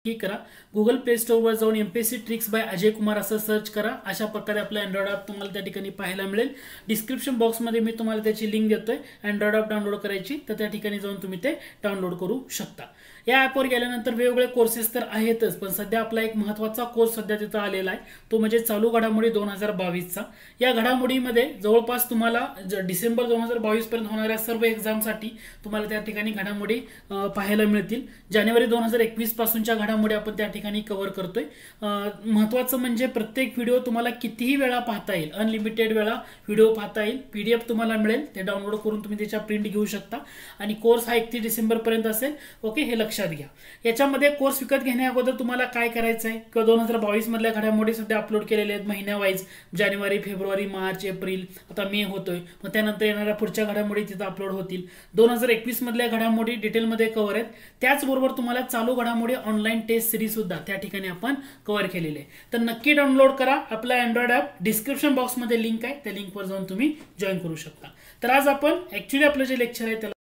ठीक करा. Google play स्टोअरवर जाऊन MPSC tricks bye Ajay Kumar असं सर्च करा. अशा प्रकारे आपला अँड्रॉइड ॲप तुम्हाला त्या ठिकाणी पाहायला मिळेल. डिस्क्रिप्शन बॉक्समध्ये मी तुम्हाला त्याची लिंक देतोय. अँड्रॉइड ॲप डाउनलोड करायची तर त्या ठिकाणी जाऊन तुम्ही ते डाउनलोड करू शकता. या ॲपवर गेल्यानंतर वेगवेगळे कोर्सेस तर आहेतच, पण सध्या आपला एक महत्त्वाचा कोर्स सध्या तिथं आलेला आहे, तो म्हणजे चालू घडामोडी 2022चा. या घडामोडीमध्ये जवळपास तुम्हाला डिसेंबर 2022 पर्यंत होणाऱ्या सर्व एक्झामसाठी तुम्हाला त्या ठिकाणी घडामोडी पाहायला मिळतील. जानेवारी 2021 पासूनच्या घडामोडी आपण त्या ठिकाणी कव्हर करतोय. महत्त्वाचं म्हणजे प्रत्येक व्हिडिओ तुम्हाला कितीही वेळा पाहता येईल, अनलिमिटेड वेळा व्हिडिओ पाहता येईल. पीडीएफ तुम्हाला मिळेल, ते डाउनलोड करून तुम्ही त्याच्या प्रिंट घेऊ शकता. आणि कोर्स हा 31 डिसेंबर पर्यंत असेल. ओके, हे लक्षात घ्या. याच्यामध्ये कोर्स विकत घेण्या अगोदर तुम्हाला काय करायचं आहे किंवा 2022 मधल्या घडामोडी सध्या अपलोड केलेल्या आहेत महिन्या वाईज. जानेवारी, फेब्रुवारी, मार्च, एप्रिल, आता मे होतोय, मग त्यानंतर येणाऱ्या पुढच्या घडामोडी तिथं अपलोड होतील. 2021 मधल्या घडामोडी डिटेलमध्ये कव्हर आहेत. त्याचबरोबर तुम्हाला चालू घडामोडी ऑनलाईन टेस्ट सिरीज सुद्धा त्या ठिकाणी आपण कव्हर केलेले आहे. तर नक्की डाउनलोड करा आपला अँड्रॉइड ॲप. डिस्क्रिप्शन बॉक्समध्ये लिंक आहे, त्या लिंकवर जाऊन तुम्ही जॉईन करू शकता. तर आज आपण ऍक्च्युली आपलं जे लेक्चर आहे त्याला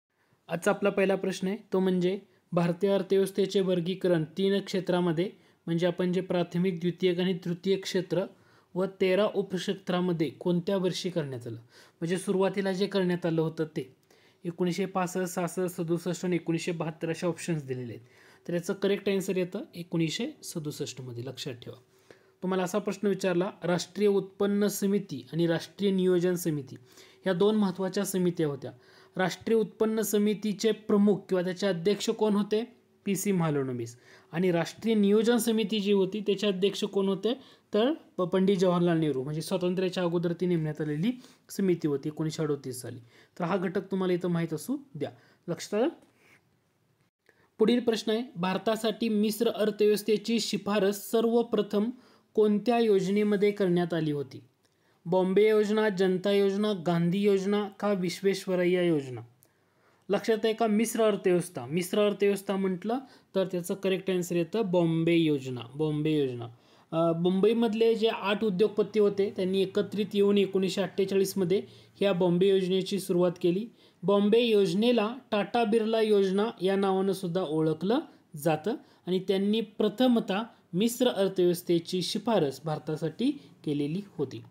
आजचा आपला पहिला प्रश्न आहे, तो म्हणजे भारतीय अर्थव्यवस्थेचे वर्गीकरण 3 क्षेत्रामध्ये, म्हणजे आपण जे प्राथमिक, द्वितीयक आणि तृतीयक क्षेत्र व 13 उपक्षेत्रामध्ये कोणत्या वर्षी करण्यात आलं. म्हणजे सुरुवातीला जे करण्यात आलं होतं ते 1965, 66, 67 आणि 1972 अशा ऑप्शन्स दिलेले आहेत. तर याचं करेक्ट आन्सर येतं 1967 मध्ये. लक्षात ठेवा. तुम्हाला असा प्रश्न विचारला, राष्ट्रीय उत्पन्न समिती आणि राष्ट्रीय नियोजन समिती ह्या 2 महत्त्वाच्या समित्या होत्या. राष्ट्रीय उत्पन्न समितीचे प्रमुख किंवा त्याचे अध्यक्ष कोण होते? PC महालनोबिस. आणि राष्ट्रीय नियोजन समिती जी होती त्याचे अध्यक्ष कोण होते? तर पंडित जवाहरलाल नेहरू. म्हणजे स्वातंत्र्याच्या अगोदर ती नेमण्यात आलेली समिती होती 1938 साली. तर हा घटक तुम्हाला इथं माहीत असू द्या. लक्षात आलं? पुढील प्रश्न आहे, भारतासाठी मिश्र अर्थव्यवस्थेची शिफारस सर्वप्रथम कोणत्या योजनेमध्ये करण्यात आली होती? बॉम्बे योजना, जनता योजना, गांधी योजना का विश्वेश्वरय्या योजना? लक्षात आहे का? मिश्र अर्थव्यवस्था. मिश्र अर्थव्यवस्था म्हटलं तर त्याचं करेक्ट आन्सर येतं बॉम्बे योजना. बॉम्बे योजना. मुंबईमधले जे 8 उद्योगपती होते त्यांनी एकत्रित येऊन 1948 मध्ये ह्या बॉम्बे योजनेची सुरुवात केली. बॉम्बे योजनेला टाटा बिर्ला योजना या नावानं सुद्धा ओळखलं जातं. आणि त्यांनी प्रथमतः मिश्र अर्थव्यवस्थेची शिफारस भारतासाठी केलेली होती.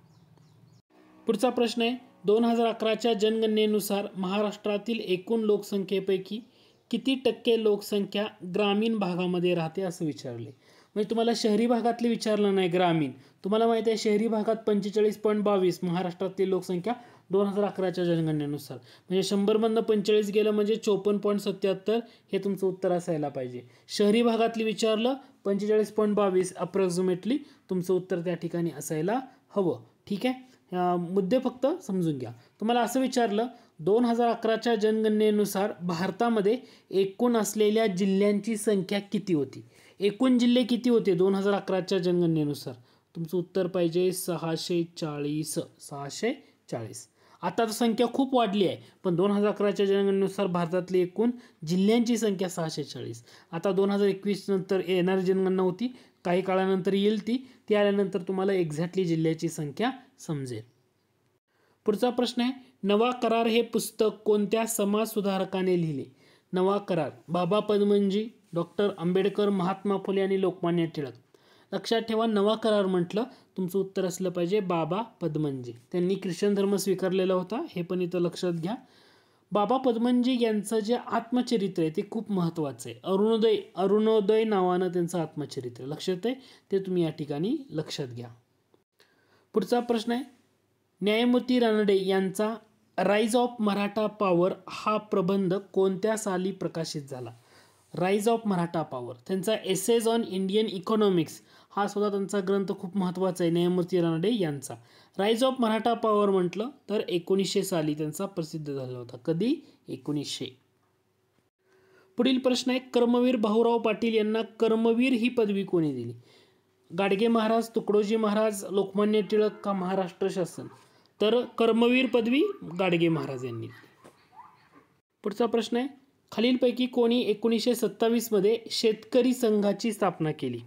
पुढचा प्रश्न आहे, 2011च्या जनगणनेनुसार महाराष्ट्रातील एकूण लोकसंख्येपैकी किती टक्के लोकसंख्या ग्रामीण भागामध्ये राहते असं विचारले. म्हणजे तुम्हाला शहरी भागातले विचारलं नाही, ग्रामीण. तुम्हाला माहिती आहे शहरी भागात 45.22 महाराष्ट्रातली लोकसंख्या 2011च्या जनगणनेनुसार. म्हणजे 100 मधनं 45 गेलं म्हणजे 54.77 हे तुमचं उत्तर असायला पाहिजे. शहरी भागातली विचारलं 45.22 अप्रॉक्सिमेटली तुमचं उत्तर त्या ठिकाणी असायला हवं. ठीक आहे, मुद्दे फक्त समजून घ्या. तुम्हाला असं विचारलं, 2011च्या जनगणनेनुसार भारतामध्ये एकूण असलेल्या जिल्ह्यांची संख्या किती होती? एकूण जिल्हे किती होते 2011च्या जनगणनेनुसार? तुमचं उत्तर पाहिजे 640. 640. आता तर संख्या खूप वाढली आहे, पण 2011च्या जनगणनेनुसार भारतातली एकूण जिल्ह्यांची संख्या 640. आता 2021 नंतर येणारी जनगणना होती, काही काळानंतर येईल ती आल्यानंतर तुम्हाला एक्झॅक्टली जिल्ह्याची संख्या समजेल. पुढचा प्रश्न आहे, नवा करार हे पुस्तक कोणत्या समाज सुधारकाने लिहिले? नवा करार बाबा पदमनजी, डॉक्टर आंबेडकर, महात्मा फुले आणि लोकमान्य टिळक. लक्षात ठेवा, नवा करार म्हटलं तुमचं उत्तर असलं पाहिजे बाबा पदमनजी. त्यांनी ख्रिश्चन धर्म स्वीकारलेला होता, हे पण इथं लक्षात घ्या. बाबा पदमनजी यांचं जे आत्मचरित्र आहे ते खूप महत्त्वाचं आहे. अरुणोदय नावानं त्यांचं आत्मचरित्र लक्षात आहे, ते तुम्ही या ठिकाणी लक्षात घ्या. पुढचा प्रश्न आहे, न्यायमूर्ती रानडे यांचा राईज ऑफ मराठा पॉवर हा प्रबंध कोणत्या साली प्रकाशित झाला? राईज ऑफ मराठा पॉवर, त्यांचा एसेज ऑन इंडियन इकॉनॉमिक्स हा सुद्धा त्यांचा ग्रंथ खूप महत्त्वाचा आहे, न्यायमूर्ती रानडे यांचा. राईज ऑफ मराठा पॉवर म्हटलं तर 1900 साली त्यांचा प्रसिद्ध झाला होता. कधी? 1900. पुढील प्रश्न आहे, कर्मवीर भाऊराव पाटील यांना कर्मवीर ही पदवी कोणी दिली? गाडगे महाराज, तुकडोजी महाराज, लोकमान्य टिळक का महाराष्ट्र शासन? तर कर्मवीर पदवी गाडगे महाराज यांनी. पुढचा प्रश्न आहे, खालीलपैकी कोणी 1927 मध्ये शेतकरी संघाची स्थापना केली?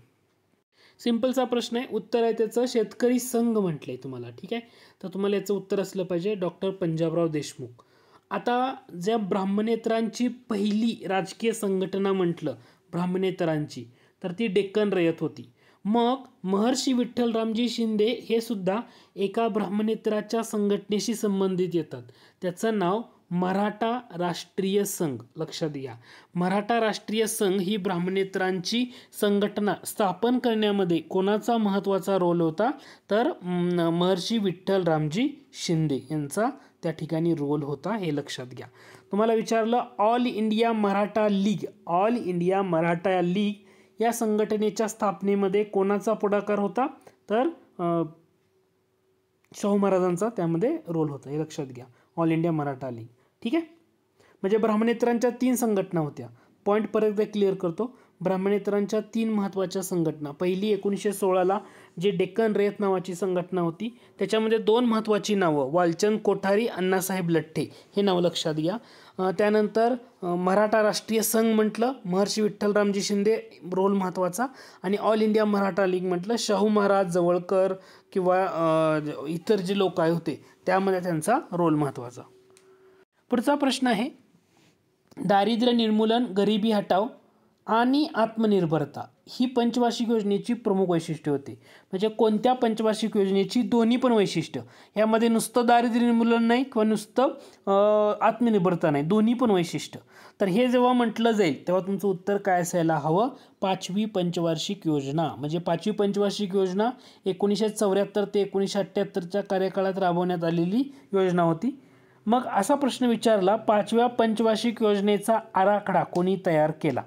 सिंपलचा प्रश्न आहे, उत्तर आहे त्याचं शेतकरी संघ म्हटलंय तुम्हाला. ठीक आहे, तर तुम्हाला याचं उत्तर असलं पाहिजे डॉक्टर पंजाबराव देशमुख. आता ज्या ब्राह्मणेतरांची पहिली राजकीय संघटना म्हटलं ब्राह्मणेतरांची, तर ती डेक्कन रयत होती. मग महर्षी विठ्ठलरामजी शिंदे हे सुद्धा एका ब्राह्मणेतराच्या संघटनेशी संबंधित येतात. त्याचं नाव मराठा राष्ट्रीय संघ. लक्षात घ्या, मराठा राष्ट्रीय संघ ही ब्राह्मणेतरांची संघटना स्थापन करण्यामध्ये कोणाचा महत्त्वाचा रोल होता, तर महर्षी विठ्ठलरामजी शिंदे यांचा त्या ठिकाणी रोल होता, हे लक्षात घ्या. तुम्हाला विचारलं all India Maratha league, all India Maratha league या संघटनेच्या स्थापनेमध्ये कोणाचा पुढाकार होता, तर शाहू महाराजांचा त्यामध्ये रोल होता, हे लक्षात घ्या. All India Maratha league. ठीक आहे, म्हणजे ब्राह्मणेतरांच्या 3 संघटना होत्या. पॉईंट परत एकदा क्लिअर करतो. ब्राह्मणेतरांच्या 3 महत्त्वाच्या संघटना. पहिली 1916ला जे डेक्कन रयत नावाची संघटना होती, त्याच्यामध्ये 2 महत्त्वाची नावं, वालचंद कोठारी, अण्णासाहेब लठ्ठे हे नाव लक्षात घ्या. त्यानंतर मराठा राष्ट्रीय संघ म्हटलं, महर्षी विठ्ठलरामजी शिंदे रोल महत्त्वाचा, आणि ऑल इंडिया मराठा लीग म्हटलं, शाहू महाराज, जवळकर किंवा इतर जे लोक होते त्यामध्ये त्यांचा रोल महत्त्वाचा. पुढचा प्रश्न आहे, दारिद्र्य निर्मूलन, गरिबी हटाव आणि आत्मनिर्भरता ही पंचवार्षिक योजनेची प्रमुख वैशिष्ट्ये होती. म्हणजे कोणत्या पंचवार्षिक योजनेची दोन्ही पण वैशिष्ट्य, यामध्ये नुसतं दारिद्र्य निर्मूलन नाही किंवा नुसतं आत्मनिर्भरता नाही, दोन्ही पण वैशिष्ट्य. तर हे जेव्हा म्हटलं जाईल तेव्हा तुमचं उत्तर काय असायला हवं, 5वी पंचवार्षिक योजना. म्हणजे 5वी पंचवार्षिक योजना 1974 ते 1978च्या कार्यकाळात राबवण्यात आलेली योजना होती. मग असा प्रश्न विचारला, 5व्या पंचवार्षिक योजनेचा आराखडा कोणी तयार केला?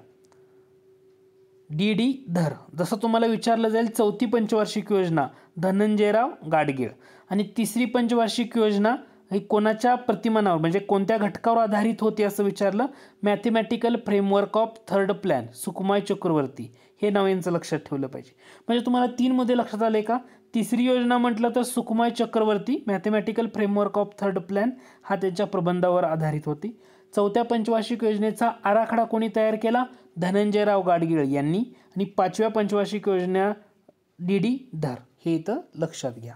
डी धर. जसं तुम्हाला विचारलं जाईल 4थी पंचवार्षिक योजना धनंजयराव गाडगीळ, आणि 3री पंचवार्षिक योजना ही कोणाच्या प्रतिमानावर म्हणजे कोणत्या घटकावर आधारित होती असं विचारलं, mathematical framework of third plan Sukhamoy Chakravarty, हे नाव यांचं लक्षात ठेवलं पाहिजे. म्हणजे तुम्हाला 3 मध्ये लक्षात आले का? 3री योजना म्हटलं तर Sukhamoy Chakravarty, mathematical framework of third plan हा त्यांच्या प्रबंधावर आधारित होती. 4थ्या पंचवार्षिक योजनेचा आराखडा कोणी तयार केला? धनंजयराव गाडगीळ यांनी. आणि 5व्या पंचवार्षिक योजना डी धर, हे इथं लक्षात घ्या.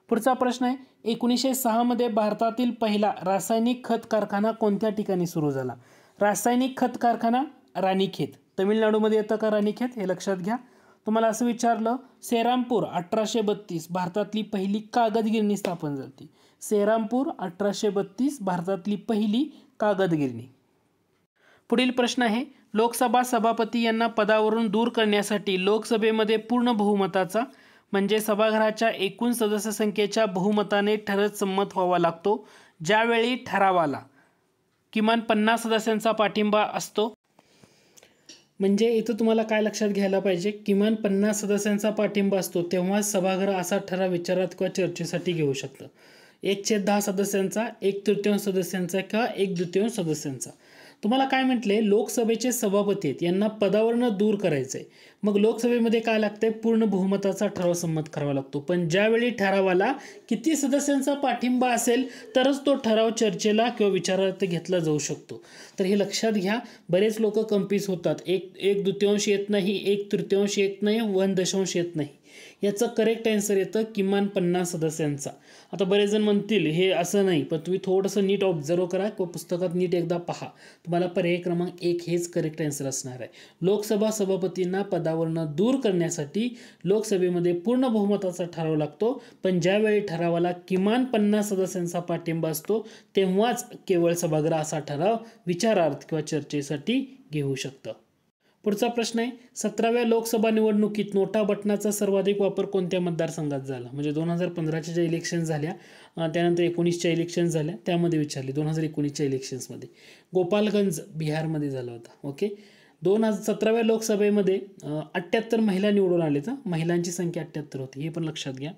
पुढचा प्रश्न आहे, 1906 मध्ये भारतातील पहिला रासायनिक खत कारखाना कोणत्या ठिकाणी सुरू झाला? रासायनिक खत कारखाना राणीखेत, तामिळनाडूमध्ये येतं का राणीखेत, हे लक्षात घ्या. तुम्हाला असं विचारलं, सेरामपूर 1832 भारतातली पहिली कागद गिरणी स्थापन झाली. सेरामपूर 1832 भारतातली पहिली कागद गिरणी. पुढील प्रश्न आहे, लोकसभा सभापती यांना पदावरून दूर करण्यासाठी लोकसभेमध्ये पूर्ण बहुमताचा म्हणजे सभागृहाच्या एकूण सदस्य संख्येच्या बहुमताने ठरत संमत व्हावा लागतो. ज्यावेळी ठरावाला किमान 50 सदस्यांचा पाठिंबा असतो. म्हणजे इथं तुम्हाला काय लक्षात घ्यायला पाहिजे, किमान 50 सदस्यांचा पाठिंबा असतो तेव्हा सभागृह असा ठराव विचारात किंवा चर्चेसाठी घेऊ शकतं. 1/10 सदस्यांचा, 1/3 सदस्यांचा किंवा 1/2 सदस्यांचा. तुम्हाला काय म्हटले, लोकसभेचे सभापती आहेत यांना पदावरनं दूर करायचंय. मग लोकसभेमध्ये काय लागतंय, पूर्ण बहुमताचा ठराव संमत करावा लागतो. पण ज्यावेळी ठरावाला किती सदस्यांचा पाठिंबा असेल तरच तो ठराव चर्चेला किंवा विचारार्थ घेतला जाऊ शकतो. तर हे लक्षात घ्या. बरेच लोक कन्फ्यूज होतात, 1/2 येत नाही, 1/3 येत नाही, 1 येत नाही. याचं करेक्ट आन्सर येतं किमान 50 सदस्यांचा. आता बरेच जण म्हणतील हे असं नाही, पण तुम्ही थोडंसं नीट ऑब्झर्व करा किंवा पुस्तकात नीट एकदा पहा. तुम्हाला पर्याय क्रमांक 1 हेच करेक्ट आन्सर असणार आहे. लोकसभा सभापतींना पदावरनं दूर करण्यासाठी लोकसभेमध्ये पूर्ण बहुमताचा ठराव लागतो. पण ज्यावेळी ठरावाला किमान 50 सदस्यांचा पाठिंबा असतो तेव्हाच केवळ सभागृह असा ठराव विचारार्थ किंवा चर्चेसाठी घेऊ शकतं. पुढचा प्रश्न आहे, 17व्या लोकसभा निवडणुकीत नोटा बटनाचा सर्वाधिक वापर कोणत्या मतदारसंघात झाला? म्हणजे 2015च्या ज्या इलेक्शन झाल्या, त्यानंतर 19च्या इलेक्शन झाल्या, त्यामध्ये विचारले. 2019च्या इलेक्शन्समध्ये गोपालगंज बिहारमध्ये झाला होता. ओके, 17व्या लोकसभेमध्ये 78 महिला निवडून आले. तर महिलांची संख्या 78 होती, हे पण लक्षात घ्या.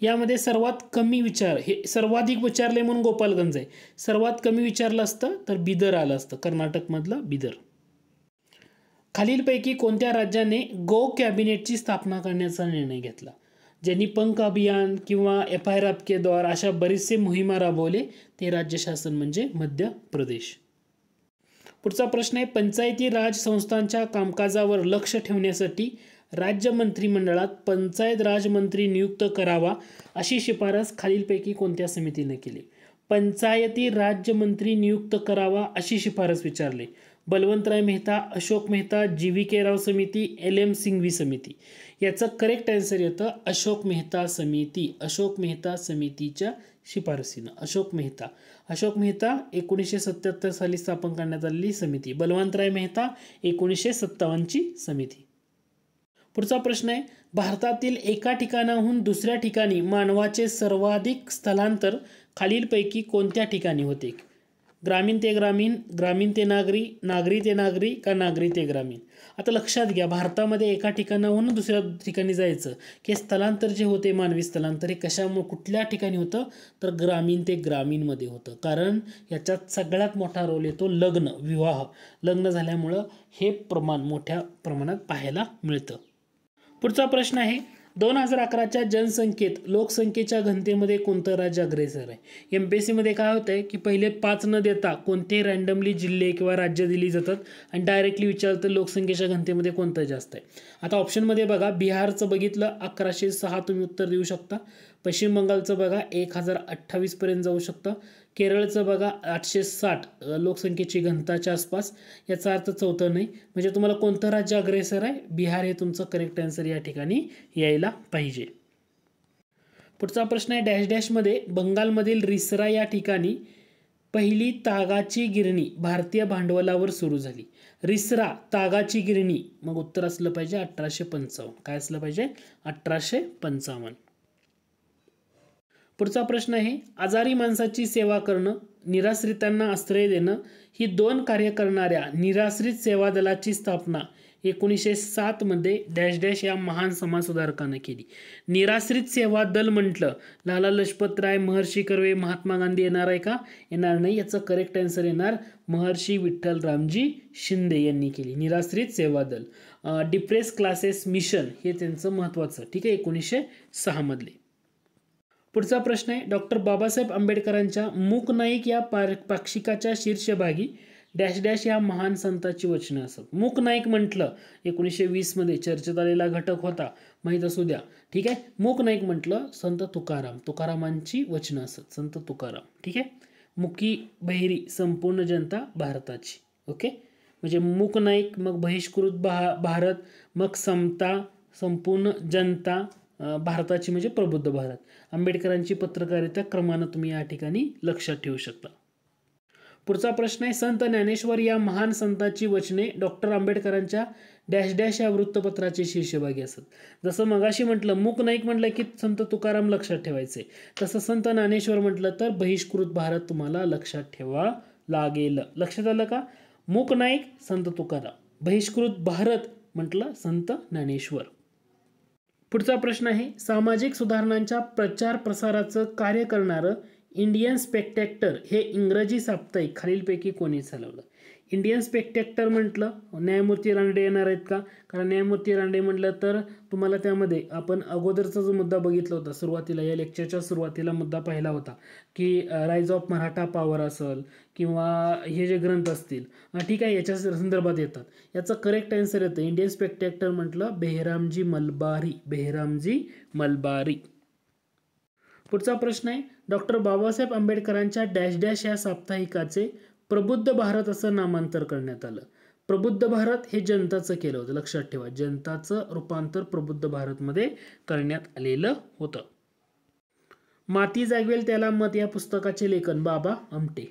यामध्ये सर्वात कमी हे सर्वाधिक विचारले म्हणून गोपालगंज आहे, सर्वात कमी विचारलं असतं तर बिदर आलं असतं, कर्नाटकमधलं बिदर. खालीलपैकी कोणत्या राज्याने गो कॅबिनेटची स्थापना करण्याचा निर्णय घेतला? ज्यांनी पंख अभियान किंवा FIR आपके द्वार अशा बरेचसे मोहिमा राबवले ते राज्य शासन म्हणजे मध्य प्रदेश. पुढचा प्रश्न आहे, पंचायती राज संस्थांच्या कामकाजावर लक्ष ठेवण्यासाठी राज्य मंत्रिमंडळात पंचायत राज मंत्री नियुक्त करावा अशी शिफारस खालीलपैकी कोणत्या समितीने केली? पंचायती राज्य मंत्री नियुक्त करावा अशी शिफारस विचारली. बलवंतराय मेहता, अशोक मेहता, GVK राव समिती, LM सिंघवी समिती. याचं करेक्ट आन्सर येतं अशोक मेहता समिती. अशोक मेहता समितीच्या शिफारसीनं. अशोक मेहता 1977 साली स्थापन करण्यात आलेली समिती. बलवंतराय मेहता 1957ची समिती. पुढचा प्रश्न आहे, भारतातील एका ठिकाणाहून दुसऱ्या ठिकाणी मानवाचे सर्वाधिक स्थलांतर खालीलपैकी कोणत्या ठिकाणी होते? ग्रामीण ते ग्रामीण, ग्रामीण ते नागरी, नागरी ते नागरी का नागरी ते ग्रामीण? आता लक्षात घ्या, भारतामध्ये एका ठिकाणाहून दुसऱ्या ठिकाणी जायचं की स्थलांतर जे होते मानवी स्थलांतर हे कशामुळे कुठल्या ठिकाणी होतं तर ग्रामीण ते ग्रामीणमध्ये होतं. कारण याच्यात सगळ्यात मोठा रोल येतो विवाह. लग्न झाल्यामुळं हे प्रमाण मोठ्या प्रमाणात पाहायला मिळतं. पुढचा प्रश्न आहे, 2011च्या जनसंख्येत लोकसंख्येच्या घनतेमध्ये कोणतं राज्य अग्रेसर आहे? MPSC मध्ये काय होतंय की पहिले 5 न देता कोणते रँडमली जिल्हे किंवा राज्य दिली जातात आणि डायरेक्टली विचारतं लोकसंख्येच्या घनतेमध्ये कोणतं जास्त आहे. आता ऑप्शनमध्ये बघा, बिहारचं बघितलं 1106 तुम्ही उत्तर देऊ शकता. पश्चिम बंगालचं बघा 1028 पर्यंत जाऊ शकतं. केरळचं बघा 860 लोकसंख्येची घनताच्या आसपास. याचा अर्थ चौथं नाही. म्हणजे तुम्हाला कोणतं राज्य अग्रेसर आहे? बिहार हे तुमचं करेक्ट आन्सर या ठिकाणी यायला पाहिजे. पुढचा प्रश्न आहे, डॅश डॅशमध्ये बंगालमधील रिसरा या ठिकाणी पहिली तागाची गिरणी भारतीय भांडवलावर सुरू झाली. रिसरा तागाची गिरणी, मग उत्तर असलं पाहिजे 1855. काय असलं पाहिजे? 1855. पुढचा प्रश्न आहे, आजारी माणसाची सेवा करणं, निराश्रितांना आश्रय देणं ही 2 कार्य करणाऱ्या निराश्रित सेवा दलाची स्थापना 1907 मध्ये डॅश डॅश या महान समाजसुधारकानं केली. निराश्रित सेवा दल म्हटलं लाला लजपत राय, महर्षी कर्वे, महात्मा गांधी येणार आहे का? येणार नाही. याचं करेक्ट आन्सर येणार महर्षी विठ्ठल रामजी शिंदे यांनी केली. निराश्रित सेवा दल. डिप्रेस क्लासेस मिशन हे त्यांचं महत्त्वाचं. ठीक आहे, 1906 मधले. पुढचा प्रश्न आहे, डॉक्टर बाबासाहेब आंबेडकरांच्या मूक नाईक या पाक्षिकाच्या शीर्षभागी डॅश डॅश या महान संताची वचनं असत. मूक नाईक म्हटलं 1920 मध्ये चर्चेत आलेला घटक होता, माहीत असू द्या. ठीक आहे, मूक नाईक म्हटलं संत तुकारामांची वचनं असत. संत तुकाराम. ठीक आहे, मुकी बहिरी संपूर्ण जनता भारताची. ओके, म्हणजे मूक नाईक, मग बहिष्कृत भारत, मग समता संपूर्ण जनता भारताची म्हणजे प्रबुद्ध भारत. आंबेडकरांची पत्रकारिता क्रमानं तुम्ही या ठिकाणी लक्षात ठेवू शकता. पुढचा प्रश्न आहे, संत ज्ञानेश्वर या महान संताची वचने डॉक्टर आंबेडकरांच्या डॅश डॅश या वृत्तपत्राचे शीर्षभागी असत. जसं मगाशी म्हटलं मूक नाईक म्हटलं की संत तुकाराम लक्षात ठेवायचे, तसं संत ज्ञानेश्वर म्हटलं तर बहिष्कृत भारत तुम्हाला लक्षात ठेवा लागेल. लक्षात आलं का? मूक नाईक संत तुकाराम, बहिष्कृत भारत म्हटलं संत ज्ञानेश्वर. पुढचा प्रश्न आहे, सामाजिक सुधारणांच्या प्रचार प्रसाराचं कार्य करणारं इंडियन स्पेक्टॅक्टर हे इंग्रजी साप्ताहिक खालीलपैकी कोणी चालवलं? इंडियन स्पेक्टॅक्टर म्हटलं न्यायमूर्ती रानडे येणार आहेत का? कारण न्यायमूर्ती रानडे म्हटलं तर तुम्हाला त्यामध्ये आपण अगोदरचा जो मुद्दा बघितला होता सुरुवातीला, या लेक्चरच्या सुरुवातीला मुद्दा पाहिला होता की राईज ऑफ मराठा पॉवर असेल किंवा हे जे ग्रंथ असतील, ठीक आहे, याच्या संदर्भात येतात. याचं करेक्ट आन्सर येतं इंडियन स्पेक्टॅक्टर म्हटलं बेहरामजी मलबारी. पुढचा प्रश्न आहे, डॉक्टर बाबासाहेब आंबेडकरांच्या डॅश डॅश या साप्ताहिकाचे प्रबुद्ध भारत असं नामांतर करण्यात आलं. प्रबुद्ध भारत हे जनताचं केलं होतं. लक्षात ठेवा, जनताचं रूपांतर प्रबुद्ध भारतमध्ये करण्यात आलेलं होतं. माती जागवेल त्याला मत या पुस्तकाचे लेखन बाबा आमटे.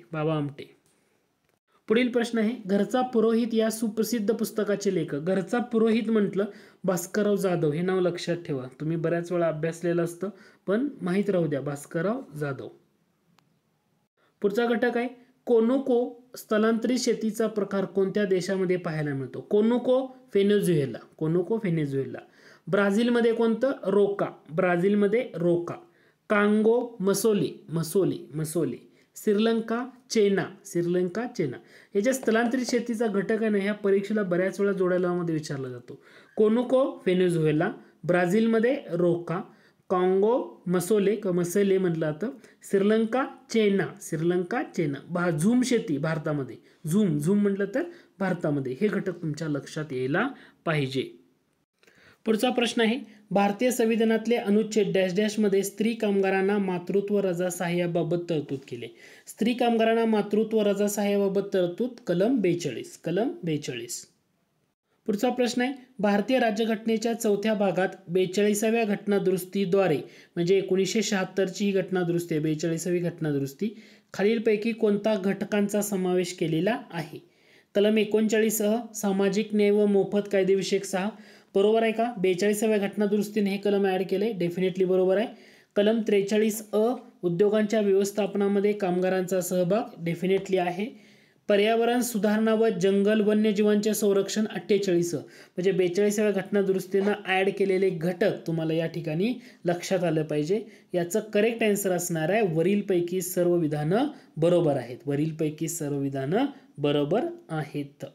पुढील प्रश्न आहे, घरचा पुरोहित या सुप्रसिद्ध पुस्तकाचे लेखक. घरचा पुरोहित म्हटलं भास्करराव जाधव. हे नाव लक्षात ठेवा, तुम्ही बऱ्याच वेळा अभ्यासलेलं असतं पण माहीत राहू द्या, भास्करराव जाधव. पुढचा घटक आहे, कोनोको स्थलांतरित शेतीचा प्रकार कोणत्या देशामध्ये पाहायला मिळतो? Conoco Venezuela. ब्राझीलमध्ये कोणतं? रोका. कांगो मसोले. श्रीलंका चेना. हे जे स्थलांतरित शेतीचा घटक आहे ना, ह्या परीक्षेला बऱ्याच वेळा जोड्या मध्ये विचारला जातो. कोनोको व्हेनेझुएला, ब्राझीलमध्ये रोका, कांगो मसोले म्हटलं जातं, श्रीलंका चेना. झूम शेती भारतामध्ये, झूम म्हटलं तर भारतामध्ये. हे घटक तुमच्या लक्षात यायला पाहिजे. पुढचा प्रश्न आहे, भारतीय संविधानातले अनुच्छेद डॅश डॅशमध्ये स्त्री कामगारांना मातृत्व रजा सहाय्याबाबत तरतूद केली. स्त्री कामगारांना मातृत्व रजा सहाय्याबाबत तरतूद कलम 42. कलम 42. पुढचा प्रश्न आहे, भारतीय राज्यघटनेच्या 4थ्या भागात 42व्या घटनादुरुस्तीद्वारे म्हणजे 1976ची ही घटनादुरुस्ती आहे, 42वी घटनादुरुस्ती, खालीलपैकी कोणता घटकांचा समावेश केलेला आहे? कलम 39 सामाजिक न्याय व मोफत कायदेविषयक 6 बरोबर आहे का? 42व्या घटनादुरुस्तीने हे कलम ऍड केले, डेफिनेटली बरोबर आहे. कलम 43 उद्योगांच्या व्यवस्थापनामध्ये कामगारांचा सहभाग, डेफिनेटली आहे. पर्यावरण सुधारणा व जंगल वन्यजीवांचे संरक्षण 48 म्हणजे 42व्या घटनादुरुस्तीनं ऍड केलेले घटक तुम्हाला या ठिकाणी लक्षात आलं पाहिजे. याचं करेक्ट आन्सर असणार आहे वरीलपैकी सर्व विधानं बरोबर आहेत. वरीलपैकी सर्व विधानं बरोबर आहेत.